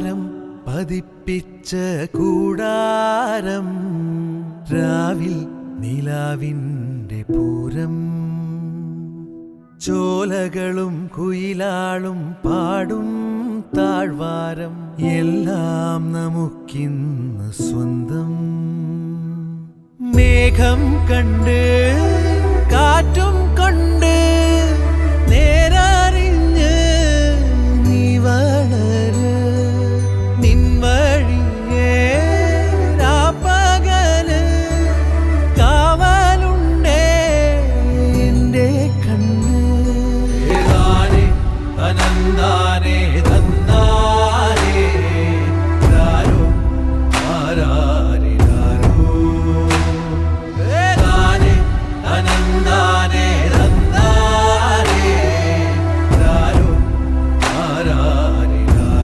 താരം പതിപ്പിച്ച കൂടാരം രാവിൽ നിലാവിൻ്റെ പൂരം ചോലകളും കുയിലാളും പാടും താഴ്വാരം എല്ലാം നമുക്കിന്ന് സ്വന്തം മേഘം കണ്ട് കാറ്റും